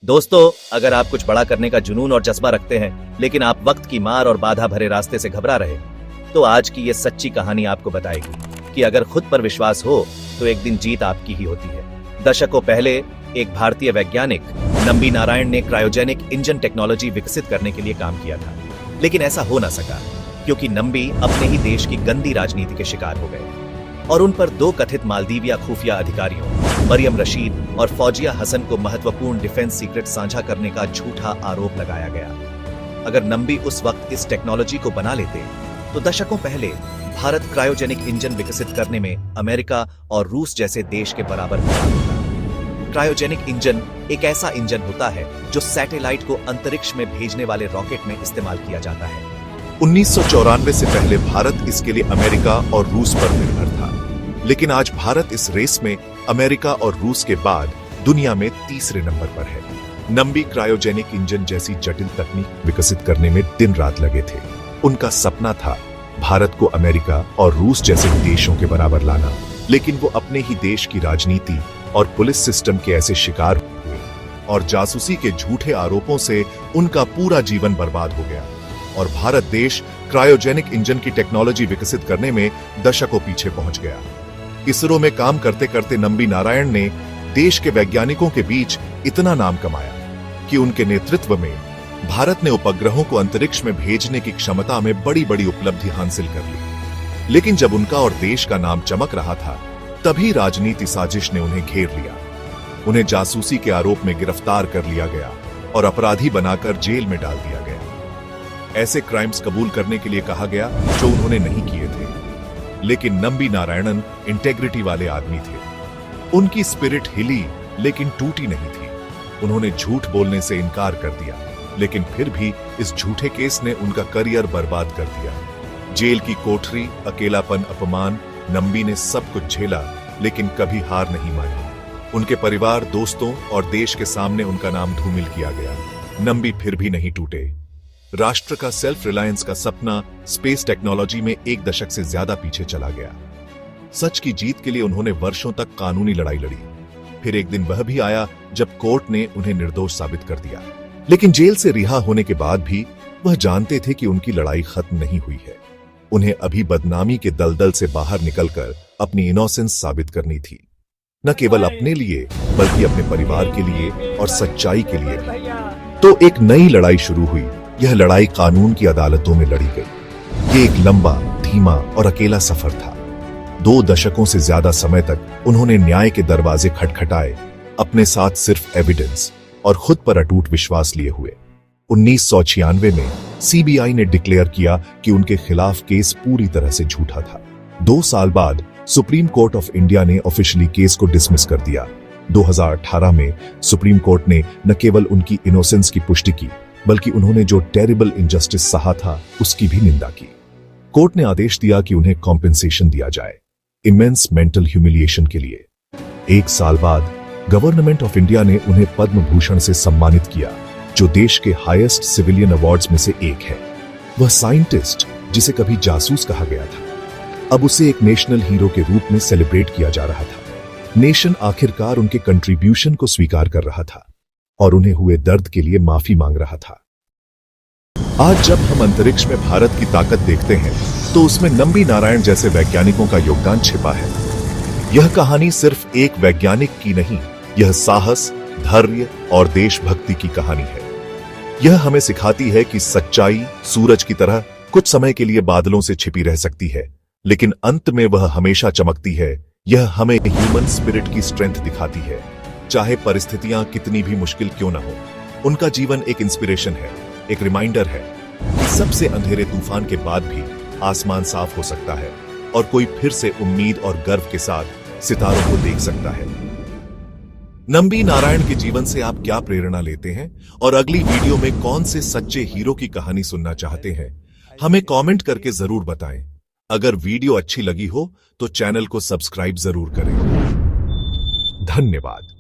दोस्तों, अगर आप कुछ बड़ा करने का जुनून और जज्बा रखते हैं, लेकिन आप वक्त की मार और बाधा भरे रास्ते से घबरा रहे, तो आज की ये सच्ची कहानी आपको बताएगी कि अगर खुद पर विश्वास हो तो एक दिन जीत आपकी ही होती है। दशकों पहले एक भारतीय वैज्ञानिक नंबी नारायण ने क्रायोजेनिक इंजन टेक्नोलॉजी विकसित करने के लिए काम किया था, लेकिन ऐसा हो ना सका क्योंकि नंबी अपने ही देश की गंदी राजनीति के शिकार हो गए और उन पर दो कथित मालदीविया खुफिया अधिकारियों मरियम रशीद और फौजिया हसन को महत्वपूर्ण डिफेंस सीक्रेट साझा करने का झूठा आरोप लगाया गया। अगर नंबी उस वक्त इस टेक्नोलॉजी को बना लेते तो दशकों पहले भारत क्रायोजेनिक इंजन विकसित करने में अमेरिका और रूस जैसे देश के बराबर खड़ा होता। क्रायोजेनिक इंजन एक ऐसा इंजन होता है जो सैटेलाइट को अंतरिक्ष में भेजने वाले रॉकेट में इस्तेमाल किया जाता है। 1994 से पहले भारत इसके लिए अमेरिका और रूस पर निर्भर था, लेकिन आज भारत इस रेस में अमेरिका और रूस के बाद दुनिया में तीसरे नंबर पर है। नंबी क्रायोजेनिक इंजन जैसी जटिल तकनीक विकसित करने में दिन रात लगे थे। उनका सपना था भारत को अमेरिका और रूस जैसे देशों के बराबर लाना, लेकिन वो अपने ही देश की राजनीति और पुलिस सिस्टम के ऐसे शिकार हुए और जासूसी के झूठे आरोपों से उनका पूरा जीवन बर्बाद हो गया और भारत देश क्रायोजेनिक इंजन की टेक्नोलॉजी विकसित करने में दशकों पीछे पहुंच गया। इसरो में काम करते करते नंबी नारायण ने देश के वैज्ञानिकों के बीच इतना नाम कमाया कि उनके नेतृत्व में भारत ने उपग्रहों को अंतरिक्ष में भेजने की क्षमता में बड़ी बड़ी उपलब्धि हासिल कर ली। लेकिन जब उनका और देश का नाम चमक रहा था, तभी राजनीति साजिश ने उन्हें घेर लिया। उन्हें जासूसी के आरोप में गिरफ्तार कर लिया गया और अपराधी बनाकर जेल में डाल दिया गया। ऐसे क्राइम्स कबूल करने के लिए कहा गया जो उन्होंने नहीं किए थे। लेकिन नंबी नारायणन इंटेग्रिटी वाले आदमी थे। उनकी स्पिरिट हिली लेकिन टूटी नहीं थी। उन्होंने झूठ बोलने से इनकार कर दिया, लेकिन फिर भी इस झूठे केस ने उनका करियर बर्बाद कर दिया। जेल की कोठरी, अकेलापन, अपमान, नंबी ने सब कुछ झेला, लेकिन कभी हार नहीं मानी। उनके परिवार, दोस्तों और देश के सामने उनका नाम धूमिल किया गया। नंबी फिर भी नहीं टूटे। राष्ट्र का सेल्फ रिलायंस का सपना स्पेस टेक्नोलॉजी में एक दशक से ज्यादा पीछे चला गया। सच की जीत के लिए उन्होंने वर्षों तक कानूनी लड़ाई लड़ी। फिर एक दिन वह भी आया जब कोर्ट ने उन्हें निर्दोष साबित कर दिया। लेकिन जेल से रिहा होने के बाद भी वह जानते थे कि उनकी लड़ाई खत्म नहीं हुई है। उन्हें अभी बदनामी के दलदल से बाहर निकलकर अपनी इनोसेंस साबित करनी थी, न केवल अपने लिए बल्कि अपने परिवार के लिए और सच्चाई के लिए भी। तो एक नई लड़ाई शुरू हुई। यह लड़ाई कानून की अदालतों में लड़ी गई। ये एक लंबा, धीमा और अकेला सफर था। 2 दशकों से ज्यादा समय तक उन्होंने न्याय के दरवाजे खटखटाए, अपने साथ सिर्फ एविडेंस और खुद पर अटूट विश्वास लिए हुए। 1996 में सीबीआई ने डिक्लेयर किया कि उनके खिलाफ केस पूरी तरह से झूठा था। 2 साल बाद सुप्रीम कोर्ट ऑफ इंडिया ने ऑफिशियली केस को डिसमिस कर दिया। 2018 में सुप्रीम कोर्ट ने न केवल उनकी इनोसेंस की पुष्टि की, बल्कि उन्होंने जो टेरिबल इनजस्टिस सहा था उसकी भी निंदा की। कोर्ट ने आदेश दिया कि उन्हें कॉम्पेंसेशन दिया जाए, इमेंस मेंटल ह्यूमिलिएशन के लिए। 1 साल बाद गवर्नमेंट ऑफ इंडिया ने उन्हें पद्म भूषण से सम्मानित किया, जो देश के हाईएस्ट सिविलियन अवार्ड्स में से एक है। वह साइंटिस्ट जिसे कभी जासूस कहा गया था, अब उसे एक नेशनल हीरो के रूप में सेलिब्रेट किया जा रहा था। नेशन आखिरकार उनके कंट्रीब्यूशन को स्वीकार कर रहा था और उन्हें हुए दर्द के लिए माफी मांग रहा था। आज जब हम अंतरिक्ष में भारत की ताकत देखते हैं, तो उसमें नंबी नारायण जैसे वैज्ञानिकों का योगदान छिपा है। यह कहानी सिर्फ एक वैज्ञानिक की नहीं, यह साहस, धैर्य और देशभक्ति की कहानी है। यह हमें सिखाती है कि सच्चाई सूरज की तरह कुछ समय के लिए बादलों से छिपी रह सकती है, लेकिन अंत में वह हमेशा चमकती है। यह हमें ह्यूमन स्पिरिट की स्ट्रेंथ दिखाती है, चाहे परिस्थितियां कितनी भी मुश्किल क्यों न हो। उनका जीवन एक इंस्पिरेशन है, एक रिमाइंडर है कि सबसे अंधेरे तूफान के बाद भी आसमान साफ हो सकता है और कोई फिर से उम्मीद और गर्व के साथ सितारों को देख सकता है। नंबी नारायण के जीवन से आप क्या प्रेरणा लेते हैं और अगली वीडियो में कौन से सच्चे हीरो की कहानी सुनना चाहते हैं, हमें कमेंट करके जरूर बताएं। अगर वीडियो अच्छी लगी हो तो चैनल को सब्सक्राइब जरूर करें। धन्यवाद।